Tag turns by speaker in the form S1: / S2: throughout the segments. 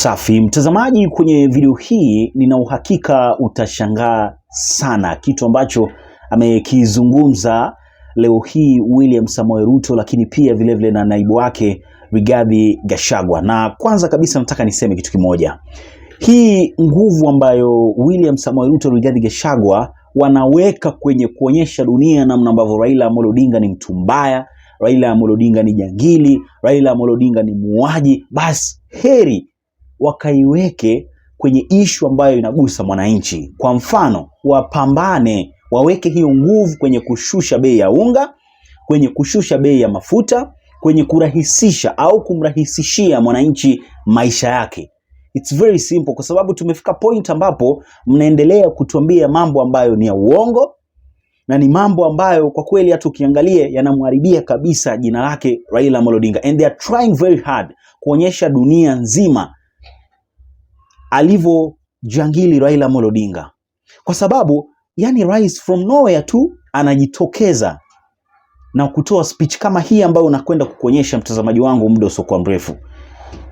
S1: Safi mtazamaji, kwenye video hii nina uhakika utashangaa sana kitu ambacho amekizungumza leo hii William Samoei Ruto, lakini pia vile vile na naibu wake Rigathi Gachagua. Na kwanza kabisa nataka niseme kitu kimoja. Hii nguvu ambayo William Samoei Ruto, Rigathi Gachagua wanaweka kwenye kuonyesha dunia namna ambavyo Raila Amolo Odinga ni mtu mbaya, Raila Amolo Odinga ni jangili, Raila Amolo Odinga ni muuaji, basi heri wakaiweke kwenye ishu ambayo inagusa mwananchi. Kwa mfano, wapambane, waweke hiyo nguvu kwenye kushusha bei ya unga, kwenye kushusha bei ya mafuta, kwenye kurahisisha au kumrahisishia mwananchi maisha yake. It's very simple, kwa sababu tumefika point ambapo mnaendelea kutuambia mambo ambayo ni ya uongo na ni mambo ambayo kwa kweli hata ukiangalia yanamharibia kabisa jina lake Raila Amolo Odinga, and they are trying very hard kuonyesha dunia nzima alivyo jangili Raila Amolo Odinga. Kwa sababu yani rais from nowhere tu anajitokeza na kutoa speech kama hii ambayo unakwenda kukuonyesha mtazamaji wangu muda usiokuwa mrefu.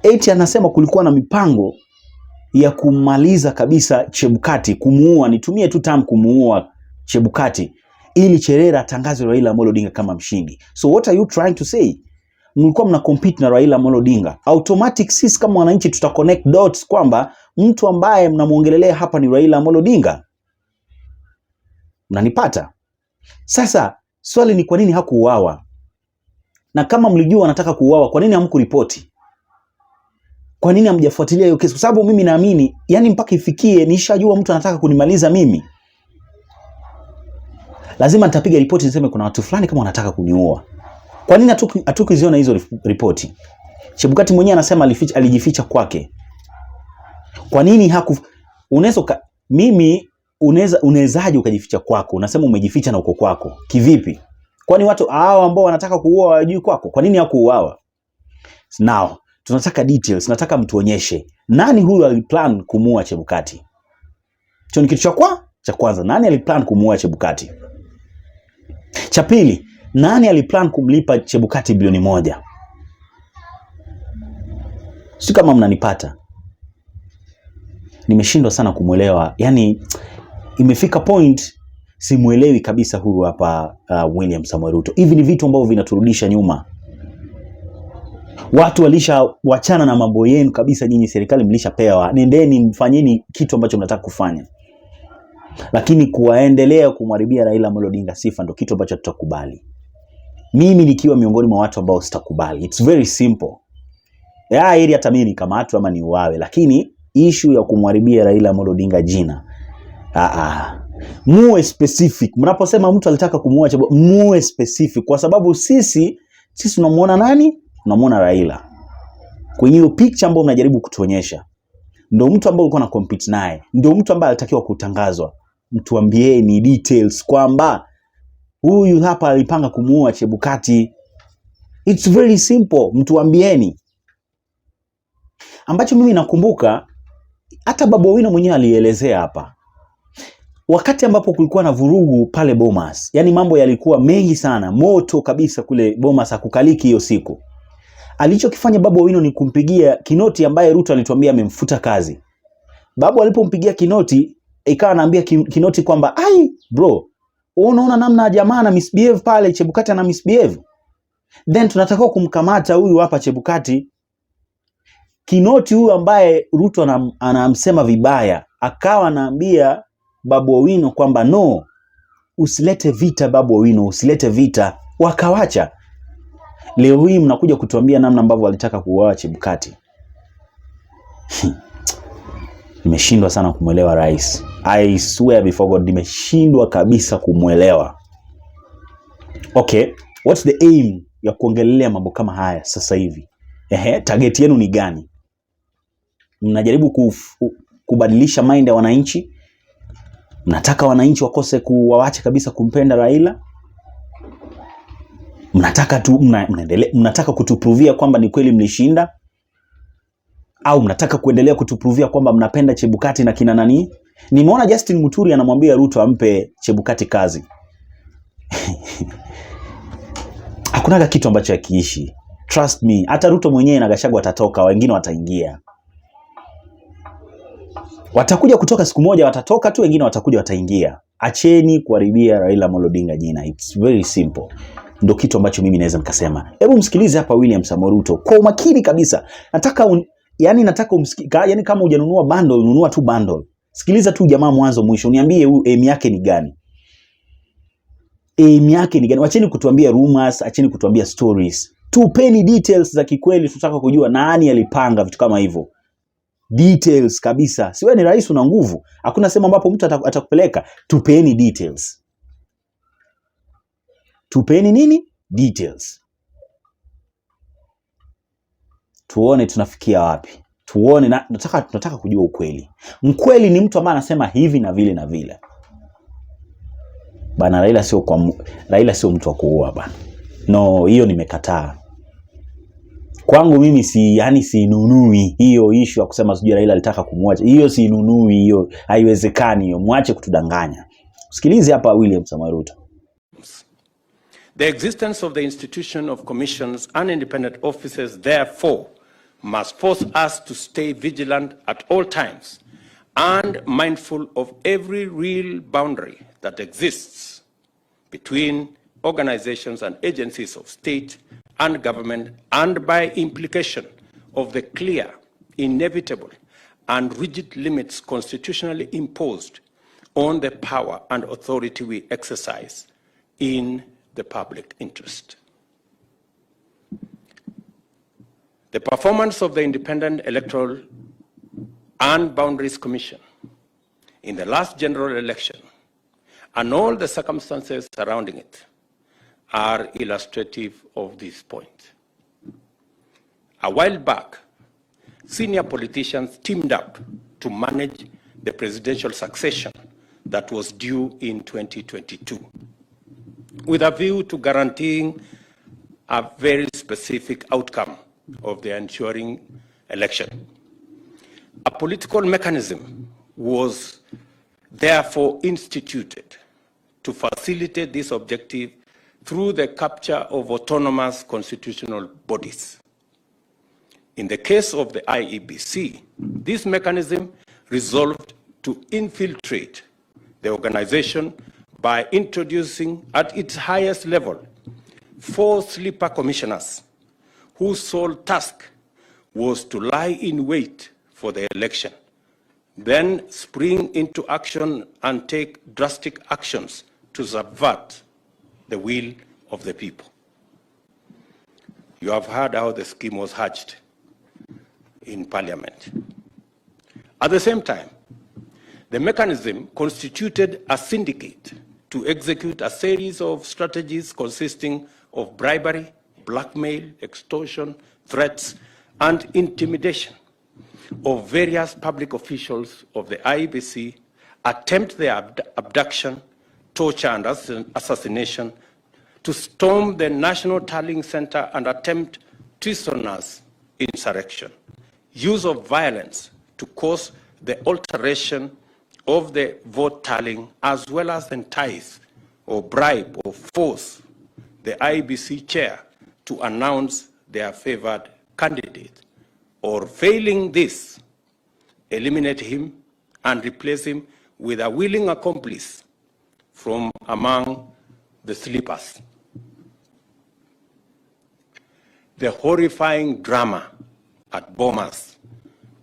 S1: Eti anasema kulikuwa na mipango ya kumaliza kabisa Chebukati, kumuua, nitumie tu term kumuua Chebukati, ili Cherera atangaze Raila Amolo Odinga kama mshindi. So what are you trying to say? Mlikuwa mna compete na Raila Amolo Odinga. Automatic sisi kama wananchi tuta connect dots kwamba mtu ambaye mnamuongelelea hapa ni Raila Amolo Odinga. Mnanipata? Sasa swali ni kwa nini hakuuawa? Na kama mlijua anataka kuuawa, kwa nini hamkuripoti? Kwa nini hamjafuatilia hiyo kesi? Kwa sababu mimi naamini yani mpaka ifikie nishajua mtu anataka kunimaliza mimi, lazima nitapiga ripoti niseme kuna watu fulani kama wanataka kuniua. Kwa nini hatukuziona hizo ripoti? Chebukati mwenyewe anasema alijificha kwake. Kwa nini unezaje ukajificha kwako? Unasema umejificha na uko kwako. Kivipi? Kwani watu hao ambao wanataka kuua hawajui kwako? Kwa nini hakuuawa? Now, tunataka details, nataka mtuonyeshe nani huyu aliplan kumuua Chebukati. Hicho ni kitu cha kwanza, nani aliplan kumuua Chebukati? Cha pili, nani aliplan kumlipa Chebukati bilioni 1? Si kama mnanipata. Nimeshindwa sana kumuelewa. Yani imefika point simuelewi kabisa huyu hapa William Samoei Ruto. Hivi ni vitu ambavyo vinaturudisha nyuma. Watu wachana na mambo yenu kabisa, nyinyi serikali mlishapewa. Nendeni mfanyeni kitu ambacho mnataka kufanya. Lakini kuwaendelea kumharibia Raila Amolo Odinga sifa ndo kitu ambacho tutakubali. Mimi nikiwa miongoni mwa watu ambao sitakubali. It's very simple. Ili hata mimi nikamatwe ama niuawe, lakini issue ya kumharibia Raila Amolo Odinga jina. Muwe specific. Mnaposema mtu alitaka kumuua Chebukati, muwe specific, kwa sababu sisi tunamuona nani? Tunamuona Raila. Kwenye hiyo picture ambayo mnajaribu kutuonyesha, ndio mtu ambaye ulikuwa na compete naye, ndio mtu ambaye alitakiwa kutangazwa. Mtuambieni details kwamba huyu hapa alipanga kumuua Chebukati. It's very simple, mtuambieni. Ambacho mimi nakumbuka hata Babu Owino mwenyewe alielezea hapa. Wakati ambapo kulikuwa na vurugu pale Bomas, yani mambo yalikuwa mengi sana, moto kabisa kule Bomas, hakukaliki hiyo siku. Alichokifanya Babu Owino ni kumpigia Kinoti ambaye Ruto alituambia amemfuta kazi. Babu alipompigia Kinoti, ikawa anaambia Kinoti kwamba, "Ai bro, unaona namna jamaa na misbehave pale, Chebukati ana misbehave. Then tunataka kumkamata huyu hapa Chebukati." Kinoti huyu ambaye Ruto anamsema vibaya, akawa anaambia Babu Owino kwamba no, usilete vita Babu Owino, usilete vita. Wakawacha. Leo hii mnakuja kutuambia namna ambavyo walitaka kuuawa Chebukati. Nimeshindwa sana kumuelewa rais. I swear before God, nimeshindwa kabisa kumuelewa. Okay, what's the aim ya kuongelelea mambo kama haya sasa hivi? Target yenu ni gani? Mnajaribu kubadilisha mind ya wananchi? Mnataka wananchi wakose kuwaacha kabisa kumpenda Raila? Mnataka kutuprovia kwamba ni kweli mlishinda? Au mnataka kuendelea kutuprovia kwamba mnapenda Chebukati na kina nani? Nimeona Justin Muturi anamwambia Ruto ampe Chebukati kazi. Hakunaga kitu ambacho hakiishi. Trust me, hata Ruto mwenyewe na Gachagua watatoka, wengine wataingia. Watakuja kutoka siku moja, watatoka tu, wengine watakuja wataingia. Acheni kuharibia Raila Amolo Odinga jina. It's very simple. Ndio kitu ambacho mimi naweza nikasema. Hebu msikilize hapa William Samoei Ruto kwa umakini kabisa. Nataka yani kama hujanunua bundle, nunua tu bundle. Sikiliza tu jamaa mwanzo mwisho, uniambie aim yake ni gani? Aim yake ni gani? Wacheni kutuambia rumors, acheni kutuambia stories. Tupeni details za kikweli, tutaka kujua nani alipanga vitu kama hivyo. Details kabisa. Si wewe ni rais, una nguvu. Hakuna sema ambapo mtu atakupeleka. Tupeni details. Tupeni nini? Details. Tuone tunafikia wapi. Tuone tunataka kujua ukweli. Mkweli ni mtu ambaye anasema hivi na vile na vile. Bana, Raila sio mtu wa kuua bana. No, hiyo nimekataa. Kwangu mimi sinunui hiyo issue ya kusema sijui Raila alitaka kumwacha. Hiyo sinunui hiyo. Haiwezekani hiyo. Mwache kutudanganya. Sikilize hapa William Samoei Ruto.
S2: The existence of the institution of commissions and independent offices, therefore, must force us to stay vigilant at all times and mindful of every real boundary that exists between organizations and agencies of state and government, and by implication of the clear, inevitable, and rigid limits constitutionally imposed on the power and authority we exercise in the public interest. The performance of the Independent Electoral and Boundaries Commission in the last general election and all the circumstances surrounding it are illustrative of this point. A while back, senior politicians teamed up to manage the presidential succession that was due in 2022, with a view to guaranteeing a very specific outcome of the ensuing election. A political mechanism was therefore instituted to facilitate this objective through the capture of autonomous constitutional bodies. In the case of the IEBC, this mechanism resolved to infiltrate the organization by introducing at its highest level 4 sleeper commissioners whose sole task was to lie in wait for the election, then spring into action and take drastic actions to subvert the will of the people. You have heard how the scheme was hatched in Parliament. At the same time, the mechanism constituted a syndicate to execute a series of strategies consisting of bribery, blackmail, extortion, threats, and intimidation of various public officials of the IEBC, attempt their abduction, torture, and assassination, to storm the National Tallying Center and attempt treasonous insurrection, use of violence to cause the alteration of the vote tallying, as well as entice or bribe or force the IEBC chair to announce their favored candidate, or failing this, eliminate him and replace him with a willing accomplice from among the sleepers. The horrifying drama at Bomas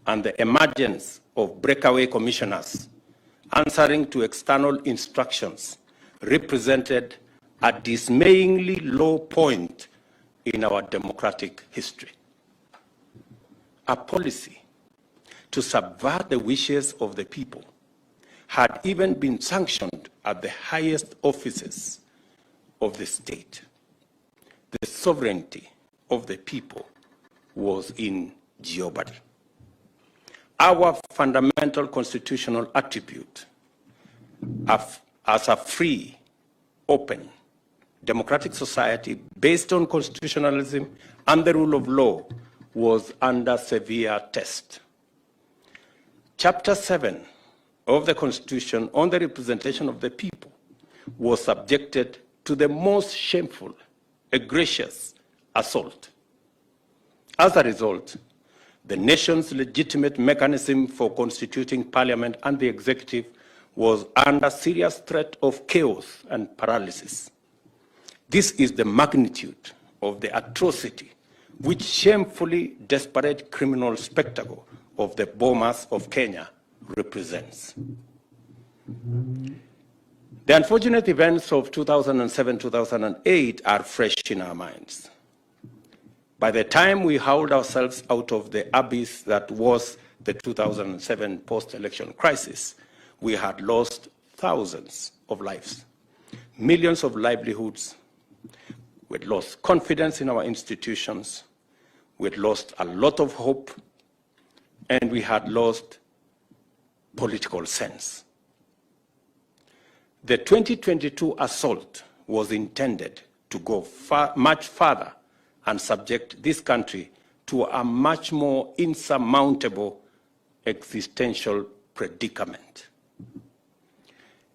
S2: and the emergence of breakaway commissioners answering to external instructions represented a dismayingly low point in our democratic history. A policy to subvert the wishes of the people had even been sanctioned at the highest offices of the state. The sovereignty of the people was in jeopardy. Our fundamental constitutional attribute as a free, open, democratic society based on constitutionalism and the rule of law was under severe test. Chapter 7 of the Constitution on the representation of the people was subjected to the most shameful, egregious assault. As a result, the nation's legitimate mechanism for constituting parliament and the executive was under serious threat of chaos and paralysis. This is the magnitude of the atrocity which shamefully desperate criminal spectacle of the bombers of Kenya represents. The unfortunate events of 2007-2008 are fresh in our minds. By the time we hauled ourselves out of the abyss that was the 2007 post-election crisis, we had lost thousands of lives, millions of livelihoods. We had lost confidence in our institutions. We had lost a lot of hope, and we had lost political sense. The 2022 assault was intended to go much further and subject this country to a much more insurmountable existential predicament.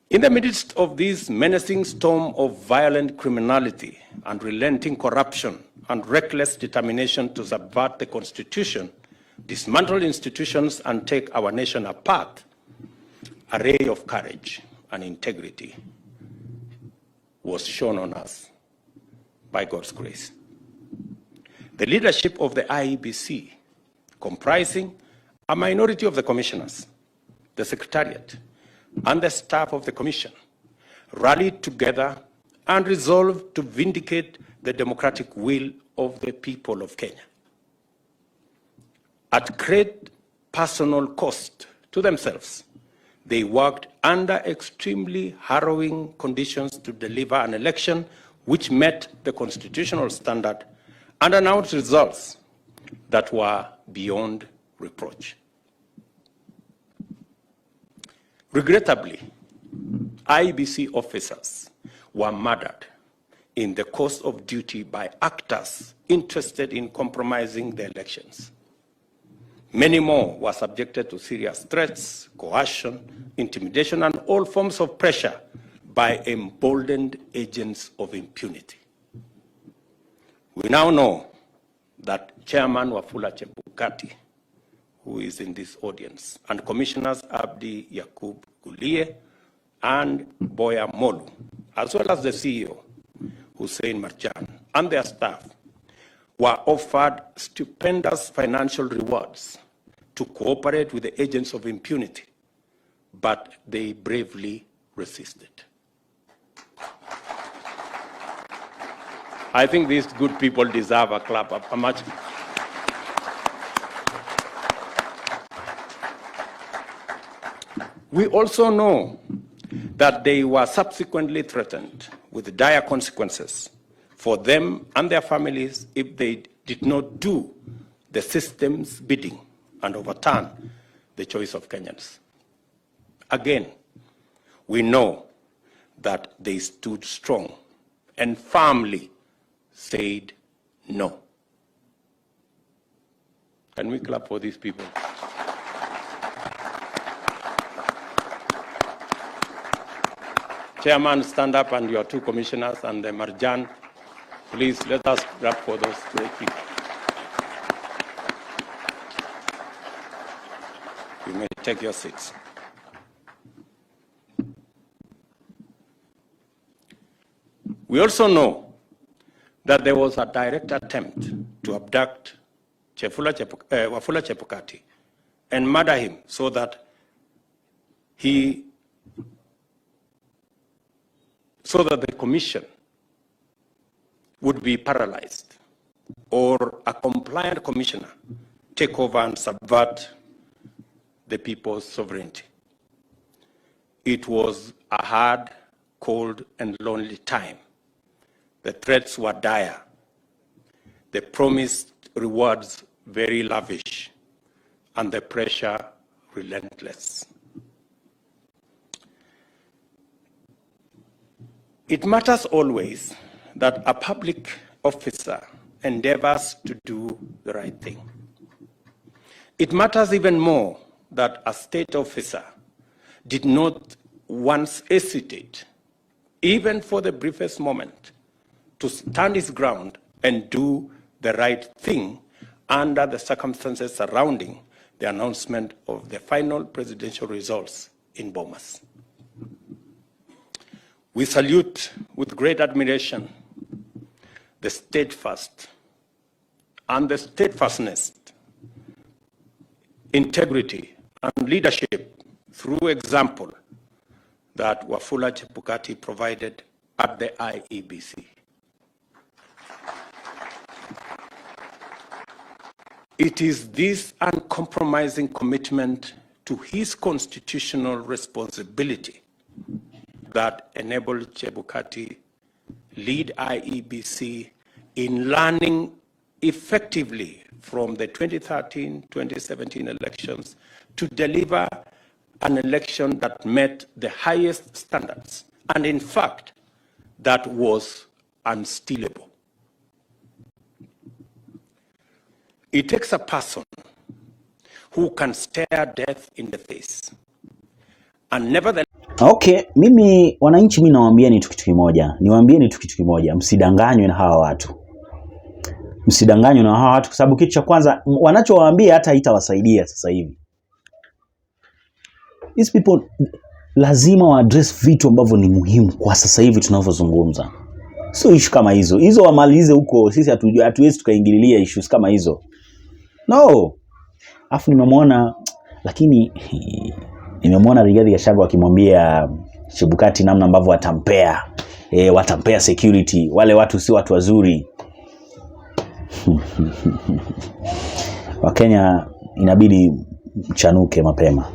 S2: In the midst of this menacing storm of violent criminality, unrelenting corruption, and reckless determination to subvert the Constitution, dismantle institutions, and take our nation apart, a ray of courage and integrity was shown on us by God's grace. The leadership of the IEBC, comprising a minority of the commissioners, the secretariat, and the staff of the commission, rallied together and resolved to vindicate the democratic will of the people of Kenya. At great personal cost to themselves, they worked under extremely harrowing conditions to deliver an election which met the constitutional standard and announced results that were beyond reproach. Regrettably, IEBC officers were murdered in the course of duty by actors interested in compromising the elections. Many more were subjected to serious threats, coercion, intimidation, and all forms of pressure by emboldened agents of impunity. We now know that Chairman Wafula Chebukati, who is in this audience, and Commissioners Abdi Yakub Gulie and Boya Molu, as well as the CEO, Hussein Marjan, and their staff, were offered stupendous financial rewards to cooperate with the agents of impunity, but they bravely resisted. I think these good people deserve a clap, a much. We also know that they were subsequently threatened with dire consequences for them and their families if they did not do the system's bidding and overturn the choice of Kenyans. Again, we know that they stood strong and firmly said no. Can we clap for these people? Chairman, stand up, and your two commissioners and the Marjan, please let us clap for those great people. You may take your seats. We also know that there was a direct attempt to abduct Wafula Chebukati and murder him so that the commission would be paralyzed, or a compliant commissioner take over and subvert the people's sovereignty. It was a hard, cold, and lonely time. The threats were dire. The promised rewards very lavish, and the pressure relentless. It matters always that a public officer endeavors to do the right thing. It matters even more that a state officer did not once hesitate, even for the briefest moment, to stand his ground and do the right thing under the circumstances surrounding the announcement of the final presidential results in Bomas. We salute with great admiration the steadfast and the steadfastness, integrity, and leadership through example that Wafula Chebukati provided at the IEBC. It is this uncompromising commitment to his constitutional responsibility that enabled Chebukati lead IEBC in learning effectively from the 2013-2017 elections to deliver an election that met the highest standards, and in fact, that was unstealable. It takes a person who can stare death in the face and nevertheless.
S1: Okay, mimi wananchi, mimi nawaambieni tu kitu kimoja. Niwaambieni tu kitu kimoja, msidanganywe na hawa watu. Msidanganywe na hawa watu kwa sababu kitu cha kwanza wanachowaambia hata haitawasaidia sasa hivi. These people lazima wa address vitu ambavyo ni muhimu kwa sasa hivi tunavyozungumza. Sio issue kama hizo. Hizo wamalize huko, sisi hatuwezi tukaingililia issues kama hizo. No. Afu nimemwona Rigathi Gachagua akimwambia Chebukati namna ambavyo watampea security. Wale watu si watu wazuri. Wakenya inabidi mchanuke mapema.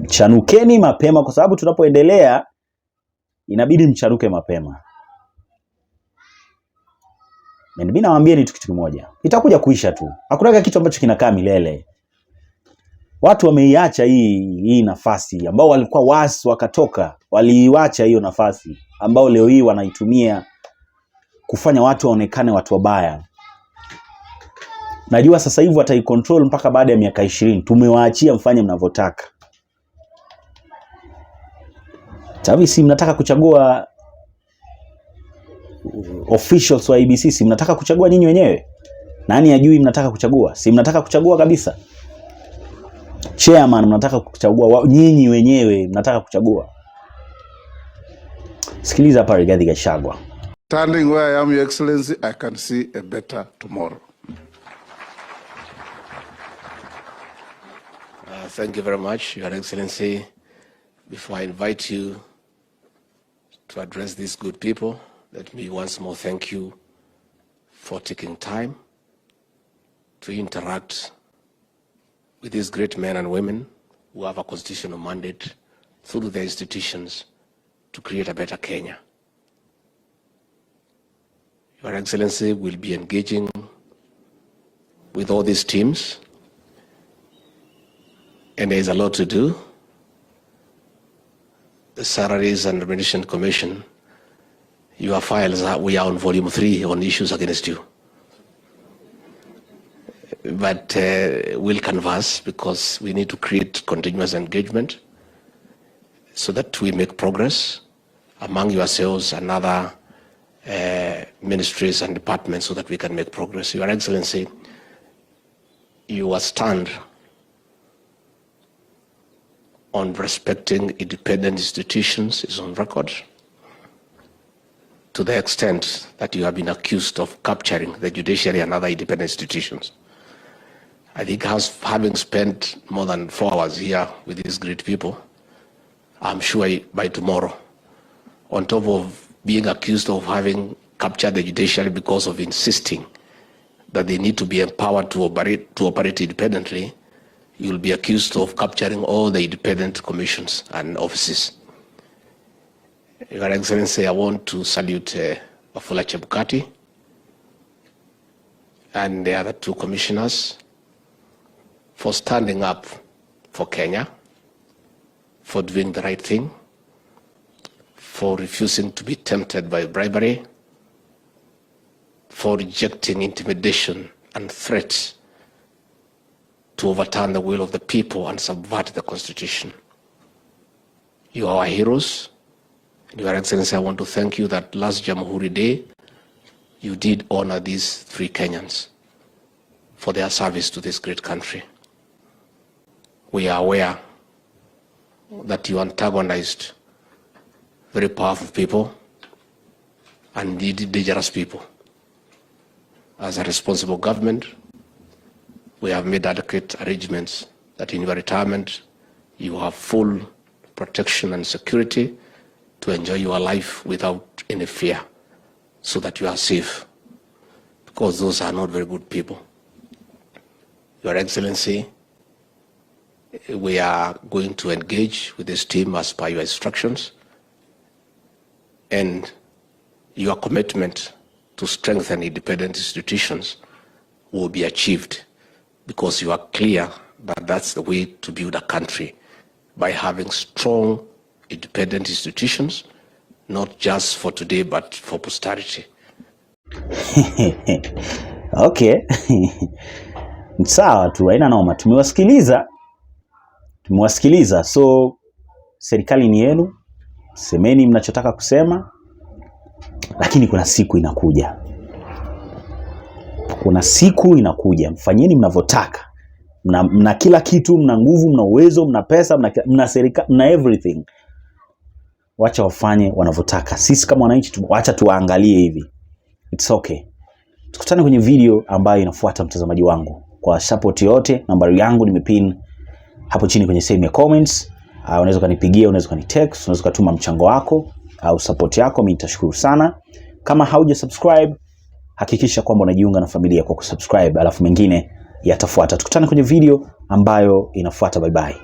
S1: Chanukeni mapema kwa sababu tunapoendelea inabidi mchanuke mapema. Mimi nawaambieni tu kitu kimoja. Itakuja kuisha tu. Hakuna kitu ambacho kinakaa milele. Watu wameiacha hii nafasi ambao walikuwa wasi wakatoka, waliiacha hiyo nafasi ambao leo hii wanaitumia kufanya watu waonekane watu wabaya. Najua sasa hivi wataicontrol mpaka baada ya miaka 20. Tumewaachia mfanye mnavyotaka. Sababu si mnataka kuchagua officials wa IEBC, si mnataka kuchagua nyinyi wenyewe? Nani ajui mnataka kuchagua? Si mnataka kuchagua kabisa? Chairman mnataka kuchagua nyinyi wenyewe, mnataka kuchagua. Sikiliza hapa Rigathi Gachagua.
S3: Standing where I am, Your Excellency, I can see a better tomorrow.
S2: Thank you very much, Your Excellency. Before I invite you to address these good people, let me once more thank you for taking time to interact with these great men and women who have a constitutional mandate through their institutions to create a better Kenya. Your Excellency will be engaging with all these teams, and there is a lot to do. The Salaries and Remuneration Commission, your files we are on volume 3 on issues against you. But we'll canvass because we need to create continuous engagement so that we make progress among yourselves and other ministries and departments so that we can make progress. Your Excellency, your stand on respecting independent institutions is on record, to the extent that you have been accused of capturing the judiciary and other independent institutions. I think having spent more than 4 hours here with these great people, I'm sure by tomorrow, on top of being accused of having captured the judiciary because of insisting that they need to be empowered to operate independently, you'll be accused of capturing all the independent commissions and offices. Your Excellency, I want to salute Wafula Chebukati and the other 2 commissioners for standing up for Kenya, for doing the right thing, for refusing to be tempted by bribery, for rejecting intimidation and threats to overturn the will of the people and subvert the Constitution. You are our heroes. Your Excellency, I want to thank you that last Jamhuri Day, you did honor these 3 Kenyans
S4: for their service to this great country. We are aware that you antagonized very powerful people and dangerous people. As a responsible government, we have made adequate arrangements that in your retirement, you have full protection and security to enjoy your life without any fear, so that you are safe, because those are not very good people. Your Excellency, we are going to engage with this team as per your instructions, and your commitment to strengthen independent institutions will be achieved, because you are clear that that's the way to build a country, by having strong independent institutions, not just for today but for posterity.
S1: Okay. Sawa tu, haina noma. Tumewasikiliza. So serikali ni yenu, semeni mnachotaka kusema, lakini kuna siku inakuja. Mfanyeni mnavyotaka. Mna kila kitu, mna nguvu, mna uwezo, mna pesa, mna serikali, mna everything. Wacha wafanye wanavyotaka. Sisi kama wananchi wacha tuwaangalie hivi. It's okay. Tukutane kwenye video ambayo inafuata, mtazamaji wangu. Kwa support yote, nambari yangu nimepin hapo chini kwenye sehemu ya comments. Unaweza kunipigia, unaweza kunitext, unaweza kutuma mchango wako au support yako, mimi nitashukuru sana. Kama hauja subscribe, hakikisha kwamba unajiunga na familia kwa kusubscribe, alafu mengine yatafuata. Tukutane kwenye video ambayo inafuata. Bye bye.